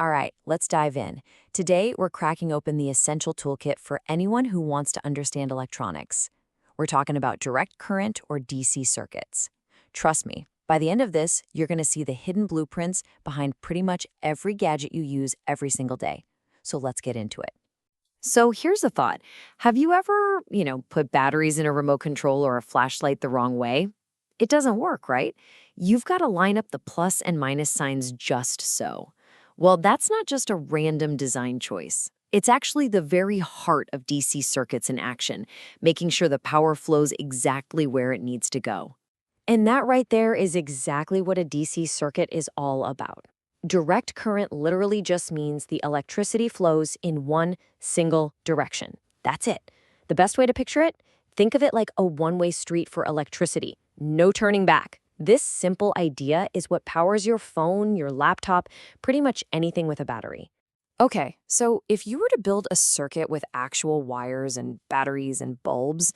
All right, let's dive in. Today, we're cracking open the essential toolkit for anyone who wants to understand electronics. We're talking about direct current or DC circuits. Trust me, by the end of this, you're going to see the hidden blueprints behind pretty much every gadget you use every single day. So let's get into it. So here's a thought. Have you ever, put batteries in a remote control or a flashlight the wrong way? It doesn't work, right? You've got to line up the plus and minus signs just so. Well, that's not just a random design choice. It's actually the very heart of DC circuits in action, making sure the power flows exactly where it needs to go. And that right there is exactly what a DC circuit is all about. Direct current literally just means the electricity flows in one single direction. That's it. The best way to picture it? Think of it like a one-way street for electricity. No turning back. This simple idea is what powers your phone, your laptop, pretty much anything with a battery. Okay, so if you were to build a circuit with actual wires and batteries and bulbs,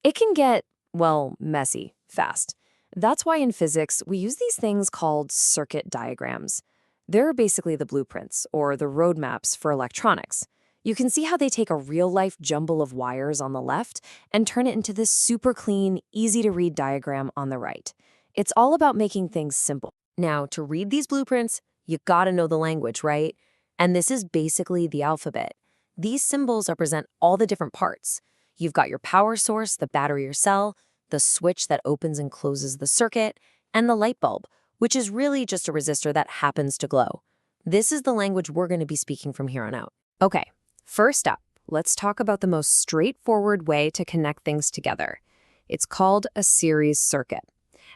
it can get, well, messy fast. That's why in physics, we use these things called circuit diagrams. They're basically the blueprints, or the roadmaps for electronics. You can see how they take a real-life jumble of wires on the left and turn it into this super clean, easy-to-read diagram on the right. It's all about making things simple. Now, to read these blueprints, you gotta know the language, right? And this is basically the alphabet. These symbols represent all the different parts. You've got your power source, the battery or cell, the switch that opens and closes the circuit, and the light bulb, which is really just a resistor that happens to glow. This is the language we're going to be speaking from here on out. Okay, first up, let's talk about the most straightforward way to connect things together. It's called a series circuit.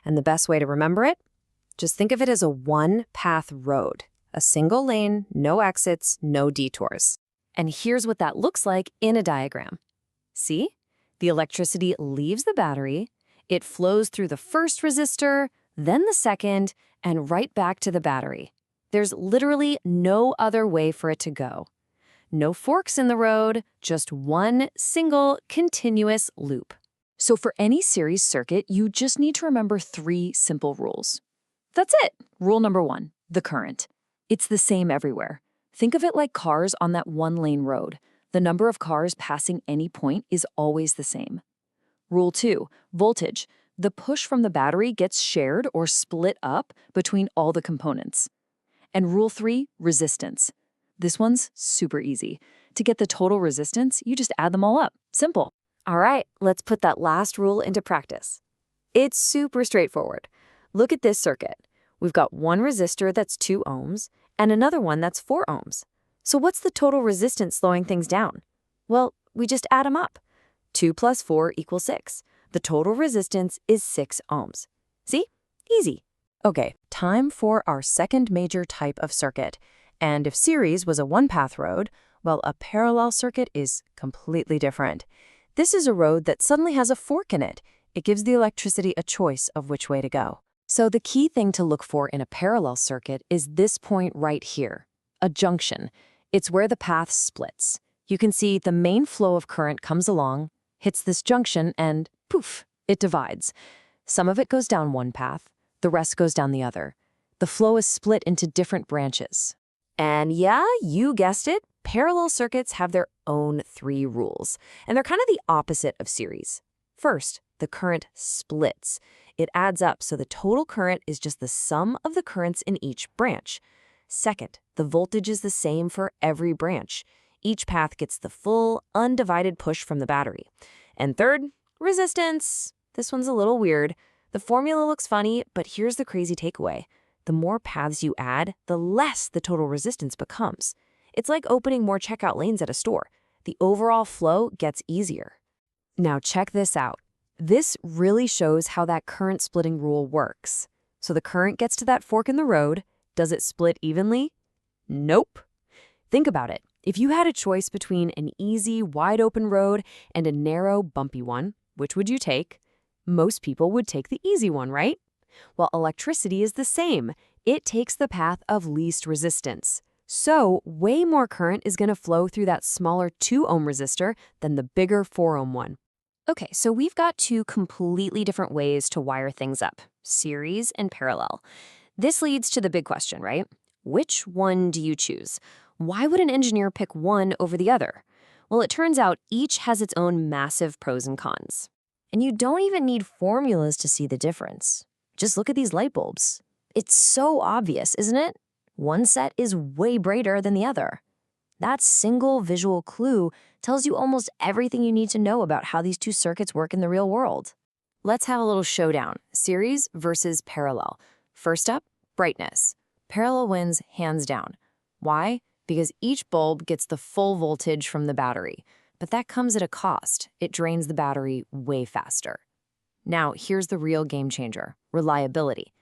And the best way to remember it? Just think of it as a one-path road. A single lane, no exits, no detours. And here's what that looks like in a diagram. See? The electricity leaves the battery, it flows through the first resistor, then the second, and right back to the battery. There's literally no other way for it to go. No forks in the road, just one single continuous loop. So for any series circuit, you just need to remember 3 simple rules. That's it. Rule number 1, the current. It's the same everywhere. Think of it like cars on that one-lane road. The number of cars passing any point is always the same. Rule 2, voltage. The push from the battery gets shared or split up between all the components. And rule 3, resistance. This one's super easy. To get the total resistance, you just add them all up. Simple. All right, let's put that last rule into practice. It's super straightforward. Look at this circuit. We've got one resistor that's 2 ohms and another one that's 4 ohms. So what's the total resistance slowing things down? Well, we just add them up. 2 plus 4 equals 6. The total resistance is 6 ohms. See? Easy. Okay, time for our second major type of circuit. And if series was a one-path road, well, a parallel circuit is completely different. This is a road that suddenly has a fork in it. It gives the electricity a choice of which way to go. So the key thing to look for in a parallel circuit is this point right here, a junction. It's where the path splits. You can see the main flow of current comes along, hits this junction, and poof, it divides. Some of it goes down one path, the rest goes down the other. The flow is split into different branches. And yeah, you guessed it, parallel circuits have their own 3 rules, and they're kind of the opposite of series. First, the current splits. It adds up, so the total current is just the sum of the currents in each branch. Second, the voltage is the same for every branch. Each path gets the full, undivided push from the battery. And third, resistance. This one's a little weird. The formula looks funny, but here's the crazy takeaway. The more paths you add, the less the total resistance becomes. It's like opening more checkout lanes at a store. The overall flow gets easier. Now check this out. This really shows how that current splitting rule works. So the current gets to that fork in the road. Does it split evenly? Nope. Think about it. If you had a choice between an easy, wide-open road and a narrow, bumpy one, which would you take? Most people would take the easy one, right? Well, electricity is the same. It takes the path of least resistance. So, way more current is going to flow through that smaller 2-ohm resistor than the bigger 4-ohm one. Okay, so we've got 2 completely different ways to wire things up, series and parallel. This leads to the big question, right? Which one do you choose? Why would an engineer pick one over the other? Well, it turns out each has its own massive pros and cons. And you don't even need formulas to see the difference. Just look at these light bulbs. It's so obvious, isn't it? One set is way brighter than the other. That single visual clue tells you almost everything you need to know about how these two circuits work in the real world. Let's have a little showdown. Series versus parallel. First up, brightness. Parallel wins hands down. Why? Because each bulb gets the full voltage from the battery. But that comes at a cost. It drains the battery way faster. Now, here's the real game changer, reliability.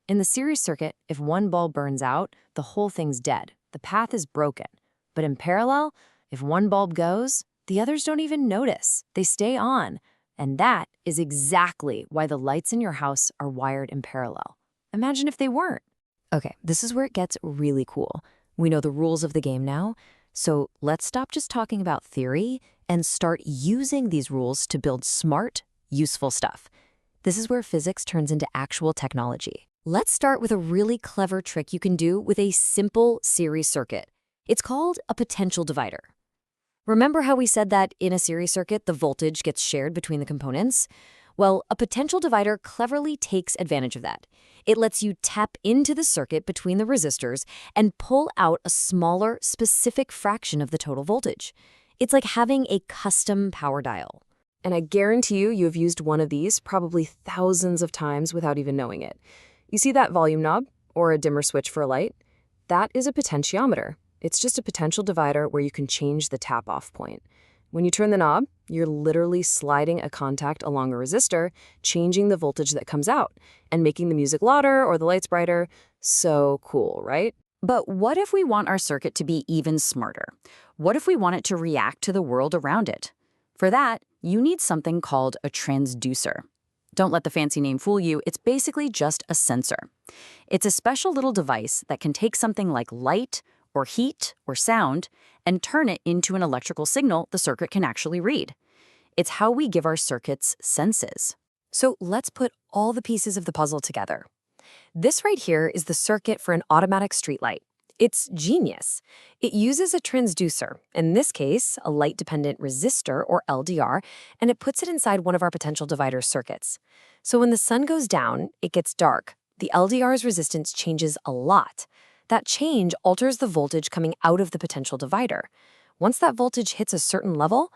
In the series circuit, if one bulb burns out, the whole thing's dead. The path is broken. But in parallel, if one bulb goes, the others don't even notice. They stay on. And that is exactly why the lights in your house are wired in parallel. Imagine if they weren't. Okay, this is where it gets really cool. We know the rules of the game now, so let's stop just talking about theory and start using these rules to build smart, useful stuff. This is where physics turns into actual technology. Let's start with a really clever trick you can do with a simple series circuit. It's called a potential divider. Remember how we said that in a series circuit, the voltage gets shared between the components? Well, a potential divider cleverly takes advantage of that. It lets you tap into the circuit between the resistors and pull out a smaller, specific fraction of the total voltage. It's like having a custom power dial. And I guarantee you've used one of these probably thousands of times without even knowing it. You see that volume knob, or a dimmer switch for a light? That is a potentiometer. It's just a potential divider where you can change the tap-off point. When you turn the knob, you're literally sliding a contact along a resistor, changing the voltage that comes out, and making the music louder or the lights brighter. So cool, right? But what if we want our circuit to be even smarter? What if we want it to react to the world around it? For that, you need something called a transducer. Don't let the fancy name fool you, it's basically just a sensor. It's a special little device that can take something like light, or heat, or sound, and turn it into an electrical signal the circuit can actually read. It's how we give our circuits senses. So let's put all the pieces of the puzzle together. This right here is the circuit for an automatic streetlight. It's genius. It uses a transducer, in this case, a light-dependent resistor, or LDR, and it puts it inside one of our potential divider circuits. So when the sun goes down, it gets dark. The LDR's resistance changes a lot. That change alters the voltage coming out of the potential divider. Once that voltage hits a certain level,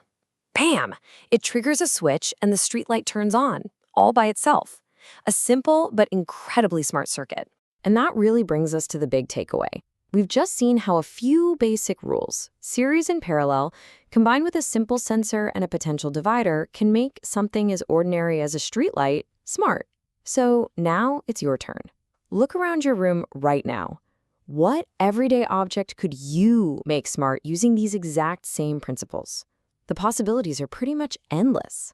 bam! It triggers a switch and the streetlight turns on, all by itself. A simple but incredibly smart circuit. And that really brings us to the big takeaway. We've just seen how a few basic rules, series and parallel, combined with a simple sensor and a potential divider, can make something as ordinary as a streetlight smart. So now it's your turn. Look around your room right now. What everyday object could you make smart using these exact same principles? The possibilities are pretty much endless.